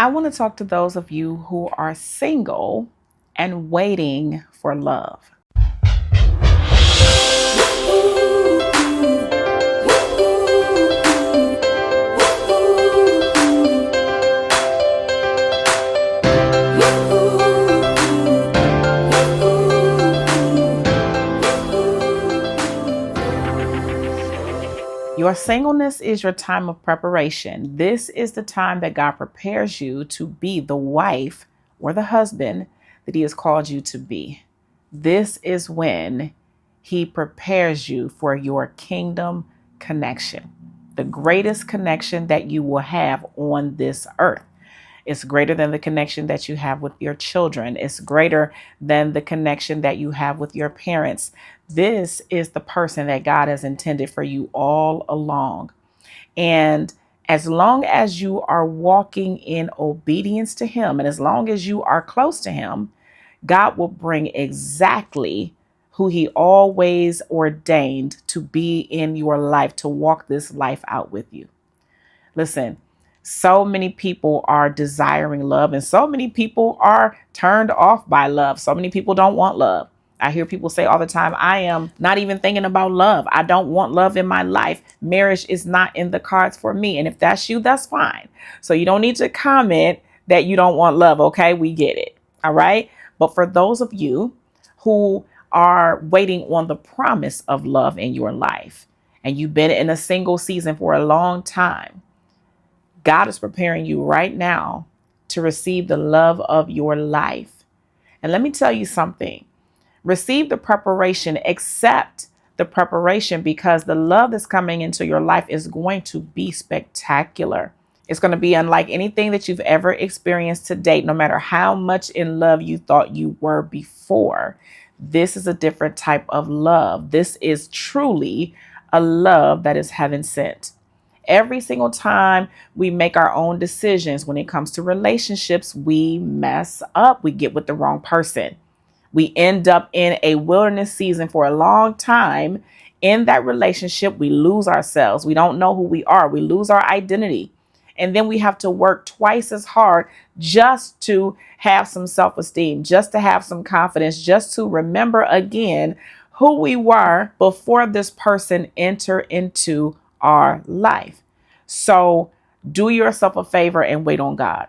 I want to talk to those of you who are single and waiting for love. Your singleness is your time of preparation. This is the time that God prepares you to be the wife or the husband that He has called you to be. This is when He prepares you for your kingdom connection, the greatest connection that you will have on this earth. It's greater than the connection that you have with your children. It's greater than the connection that you have with your parents. This is the person that God has intended for you all along. And as long as you are walking in obedience to Him, and as long as you are close to Him, God will bring exactly who He always ordained to be in your life, to walk this life out with you. Listen, so many people are desiring love, and so many people are turned off by love. So many people don't want love. I hear people say all the time, I am not even thinking about love. I don't want love in my life. Marriage is not in the cards for me. And if that's you, that's fine. So you don't need to comment that you don't want love. Okay, we get it. All right. But for those of you who are waiting on the promise of love in your life, and you've been in a single season for a long time, God is preparing you right now to receive the love of your life. And let me tell you something. Receive the preparation, accept the preparation, because the love that's coming into your life is going to be spectacular. It's going to be unlike anything that you've ever experienced to date, no matter how much in love you thought you were before. This is a different type of love. This is truly a love that is heaven sent. Every single time we make our own decisions when it comes to relationships, we mess up. We get with the wrong person. We end up in a wilderness season for a long time. In that relationship, we lose ourselves. We don't know who we are. We lose our identity. And then we have to work twice as hard just to have some self-esteem, just to have some confidence, just to remember again who we were before this person entered into our life. So do yourself a favor and wait on God.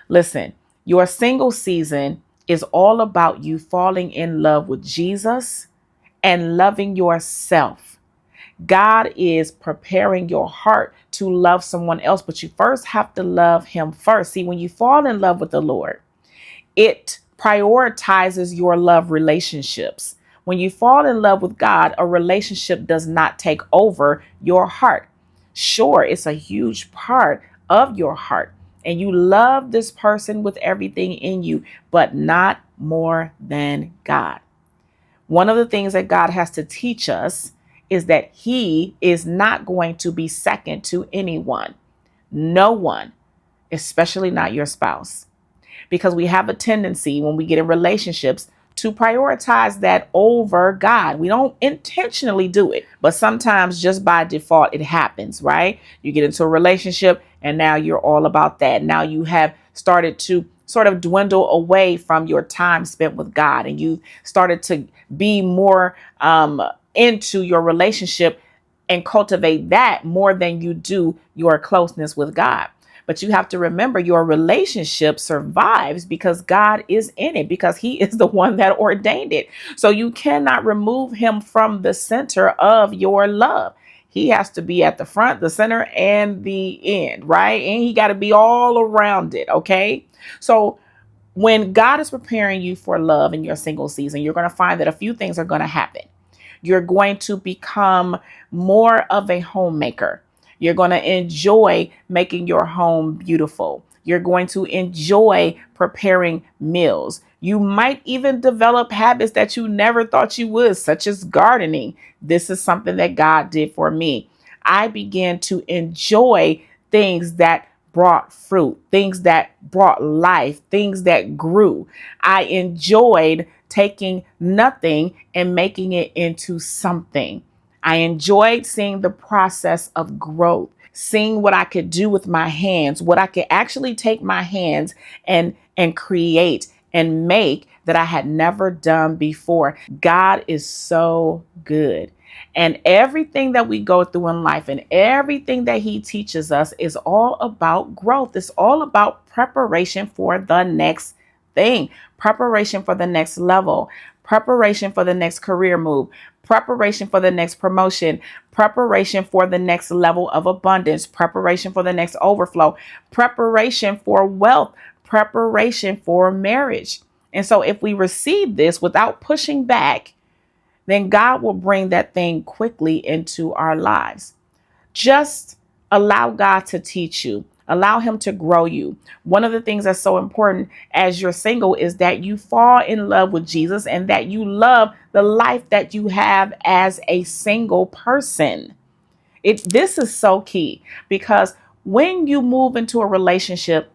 Listen, your single season is all about you falling in love with Jesus and loving yourself. God is preparing your heart to love someone else, but you first have to love Him first. See, when you fall in love with the Lord, it prioritizes your love relationships. When you fall in love with God, a relationship does not take over your heart. Sure, it's a huge part of your heart, and you love this person with everything in you, but not more than God. One of the things that God has to teach us is that He is not going to be second to anyone. No one, especially not your spouse. Because we have a tendency when we get in relationships to prioritize that over God. We don't intentionally do it, but sometimes just by default, it happens, right? You get into a relationship and now you're all about that. Now you have started to sort of dwindle away from your time spent with God, and you started to be more into your relationship and cultivate that more than you do your closeness with God. But you have to remember, your relationship survives because God is in it, because He is the one that ordained it. So you cannot remove Him from the center of your love. He has to be at the front, the center, and the end, right? And He got to be all around it. Okay. So when God is preparing you for love in your single season, you're going to find that a few things are going to happen. You're going to become more of a homemaker. You're going to enjoy making your home beautiful. You're going to enjoy preparing meals. You might even develop habits that you never thought you would, such as gardening. This is something that God did for me. I began to enjoy things that brought fruit, things that brought life, things that grew. I enjoyed taking nothing and making it into something. I enjoyed seeing the process of growth. seeing what I could do with my hands, what I could actually take my hands and create and make that I had never done before. God is so good. And everything that we go through in life and everything that he teaches us is all about growth. It's all about preparation for the next thing, preparation for the next level, preparation for the next career move, preparation for the next promotion, preparation for the next level of abundance, preparation for the next overflow, preparation for wealth, preparation for marriage. And so if we receive this without pushing back, then God will bring that thing quickly into our lives. Just allow God to teach you. Allow him to grow you. One of the things that's so important as you're single is that you fall in love with Jesus and that you love the life that you have as a single person. This is so key because when you move into a relationship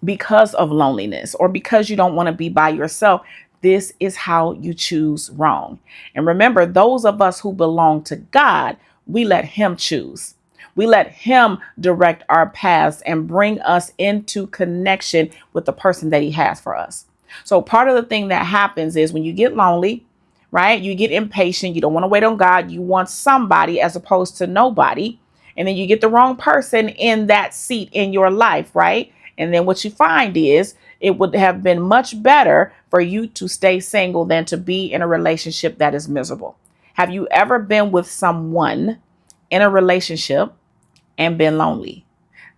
because of loneliness or because you don't want to be by yourself, this is how you choose wrong. And remember, those of us who belong to God, we let him choose. We let him direct our paths and bring us into connection with the person that he has for us. So part of the thing that happens is when you get lonely, right? You get impatient. You don't want to wait on God. You want somebody as opposed to nobody. And then you get the wrong person in that seat in your life, right? And then what you find is it would have been much better for you to stay single than to be in a relationship that is miserable. Have you ever been with someone in a relationship and been lonely?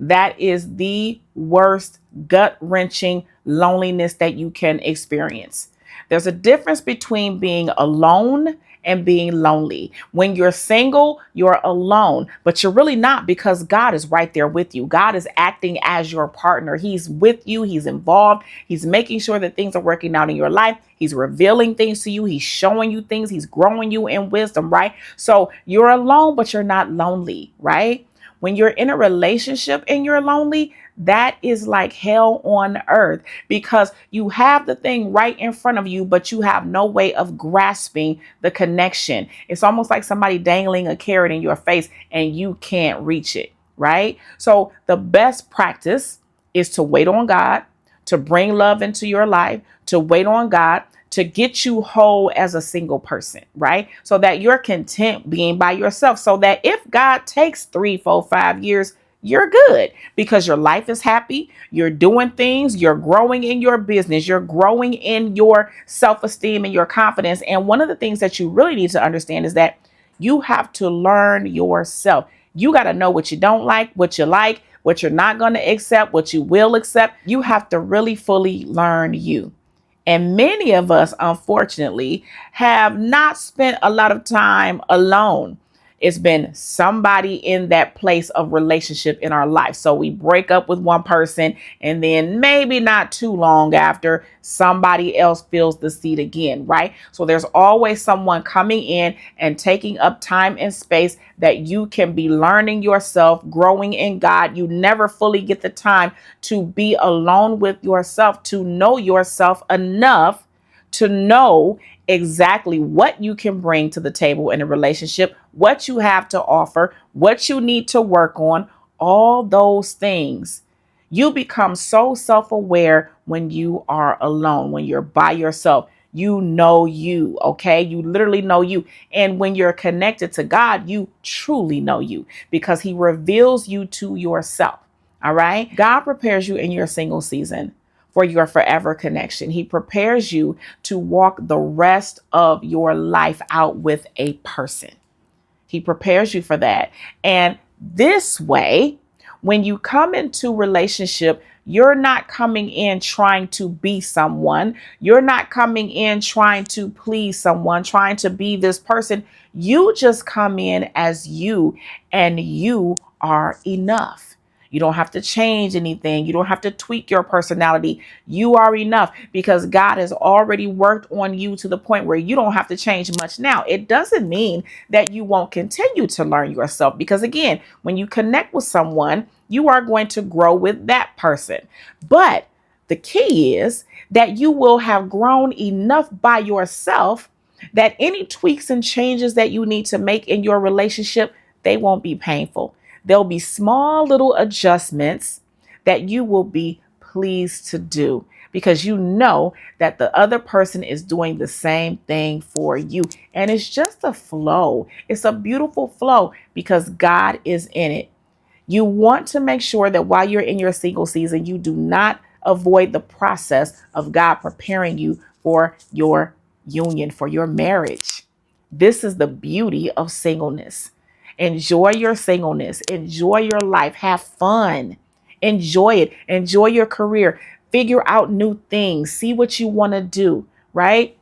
That is the worst gut-wrenching loneliness that you can experience. There's a difference between being alone and being lonely. When you're single, you're alone, but you're really not because God is right there with you. God is acting as your partner. He's with you. He's involved. He's making sure that things are working out in your life. He's revealing things to you. He's showing you things. He's growing you in wisdom, right? So you're alone, but you're not lonely, right? When you're in a relationship and you're lonely, that is like hell on earth because you have the thing right in front of you, but you have no way of grasping the connection. It's almost like somebody dangling a carrot in your face and you can't reach it, right? So the best practice is to wait on God, to bring love into your life, to wait on God, to get you whole as a single person, right? So that you're content being by yourself. So that if God takes 3, 4, 5 years, you're good because your life is happy. You're doing things. You're growing in your business. You're growing in your self-esteem and your confidence. And one of the things that you really need to understand is that you have to learn yourself. You got to know what you don't like, what you're not going to accept, what you will accept. You have to really fully learn you. And many of us, unfortunately, have not spent a lot of time alone. It's been somebody in that place of relationship in our life. So we break up with one person and then maybe not too long after somebody else fills the seat again, right? So there's always someone coming in and taking up time and space that you can be learning yourself, growing in God. You never fully get the time to be alone with yourself, to know yourself enough to know exactly what you can bring to the table in a relationship, what you have to offer, what you need to work on, all those things. You become so self-aware when you are alone, when you're by yourself. You know you, okay? You literally know you. And when you're connected to God, you truly know you because he reveals you to yourself, all right? God prepares you in your single season for your forever connection. He prepares you to walk the rest of your life out with a person. He prepares you for that. And this way, when you come into relationship, you're not coming in trying to be someone. You're not coming in trying to please someone, trying to be this person. You just come in as you, and you are enough. You don't have to change anything. You don't have to tweak your personality. You are enough because God has already worked on you to the point where you don't have to change much now. It doesn't mean that you won't continue to learn yourself because, again, when you connect with someone, you are going to grow with that person. But the key is that you will have grown enough by yourself that any tweaks and changes that you need to make in your relationship, they won't be painful. There'll be small little adjustments that you will be pleased to do because you know that the other person is doing the same thing for you. And it's just a flow. It's a beautiful flow because God is in it. You want to make sure that while you're in your single season, you do not avoid the process of God preparing you for your union, for your marriage. This is the beauty of singleness. Enjoy your singleness. Enjoy your life. Have fun. Enjoy it. Enjoy your career. Figure out new things. See what you want to do, right?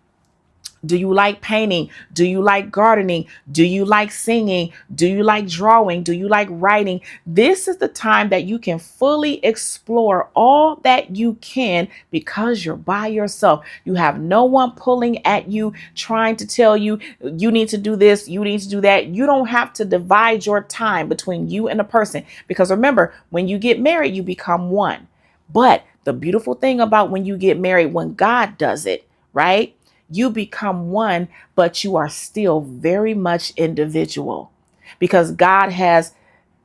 Do you like painting? Do you like gardening? Do you like singing? Do you like drawing? Do you like writing? This is the time that you can fully explore all that you can because you're by yourself. You have no one pulling at you, trying to tell you, you need to do this, you need to do that. You don't have to divide your time between you and a person because remember, when you get married, you become one. But the beautiful thing about when you get married, when God does it, right? You become one, but you are still very much individual because God has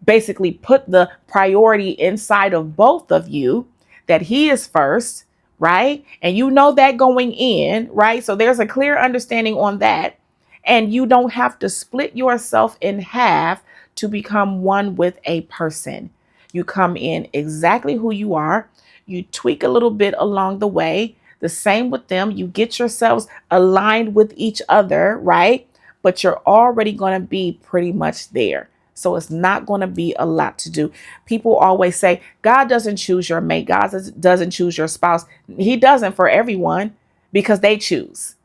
basically put the priority inside of both of you that He is first, right? And you know that going in, right? So there's a clear understanding on that. And you don't have to split yourself in half to become one with a person. You come in exactly who you are. You tweak a little bit along the way. The same with them. You get yourselves aligned with each other, right? But you're already going to be pretty much there. So it's not going to be a lot to do. People always say, God doesn't choose your mate. God doesn't choose your spouse. He doesn't for everyone because they choose.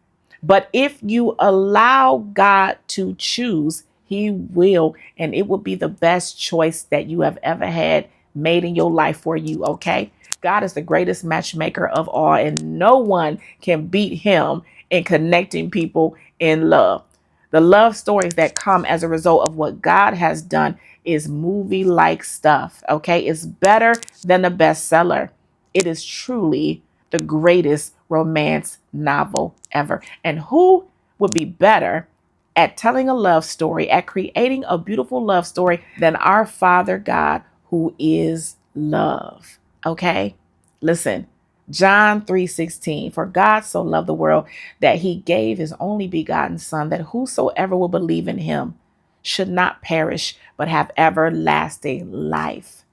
But if you allow God to choose, He will, and it will be the best choice that you have ever had made in your life for you, okay? God is the greatest matchmaker of all, and no one can beat Him in connecting people in love. The love stories that come as a result of what God has done is movie-like stuff, okay? It's better than a bestseller. It is truly the greatest romance novel ever. And who would be better at telling a love story, at creating a beautiful love story than our Father God, who is love? Okay? Listen, John 3:16, for God so loved the world that He gave His only begotten Son, that whosoever will believe in Him should not perish, but have everlasting life.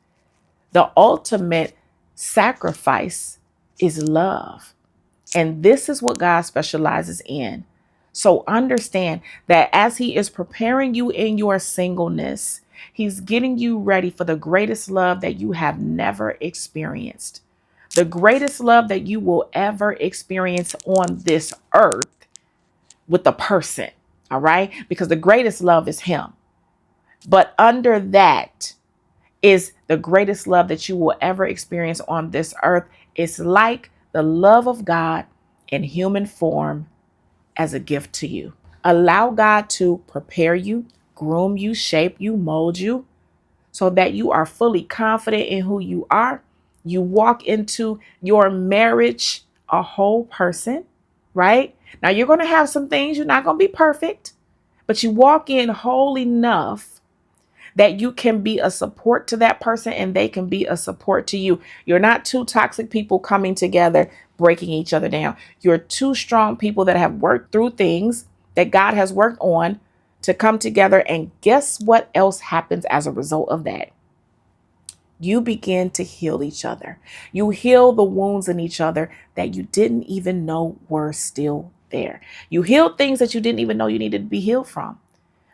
The ultimate sacrifice is love. And this is what God specializes in. So understand that as He is preparing you in your singleness, He's getting you ready for the greatest love that you have never experienced. The greatest love that you will ever experience on this earth with a person. All right? Because the greatest love is Him. But under that is the greatest love that you will ever experience on this earth. It's like the love of God in human form as a gift to you. Allow God to prepare you, groom you, shape you, mold you so that you are fully confident in who you are. You walk into your marriage a whole person, right? Now you're going to have some things, you're not going to be perfect, but you walk in whole enough that you can be a support to that person and they can be a support to you. You're not two toxic people coming together, breaking each other down. You're two strong people that have worked through things that God has worked on to come together. And guess what else happens as a result of that? You begin to heal each other. You heal the wounds in each other that you didn't even know were still there. You heal things that you didn't even know you needed to be healed from.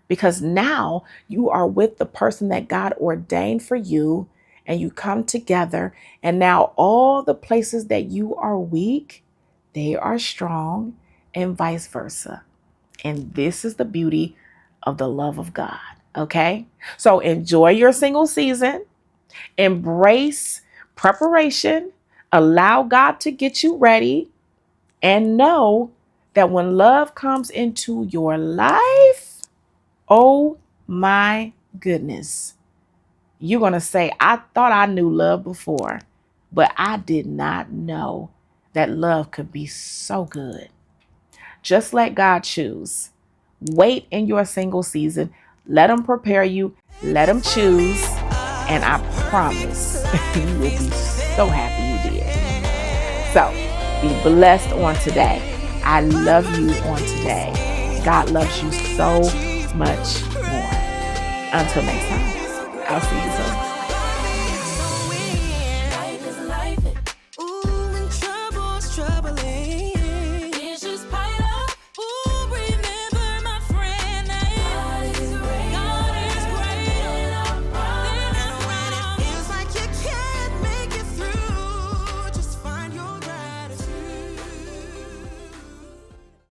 Because now you are with the person that God ordained for you and you come together. And now all the places that you are weak, they are strong and vice versa. And this is the beauty of the love of God. Okay. So enjoy your single season, embrace preparation, allow God to get you ready, and know that when love comes into your life, oh my goodness. You're going to say, I thought I knew love before, but I did not know that love could be so good. Just let God choose. Wait in your single season. Let him prepare you. Let him choose. And I promise you will be so happy you did. So be blessed on today. I love you on today. God loves you so much more. Until next time, I'll see you soon.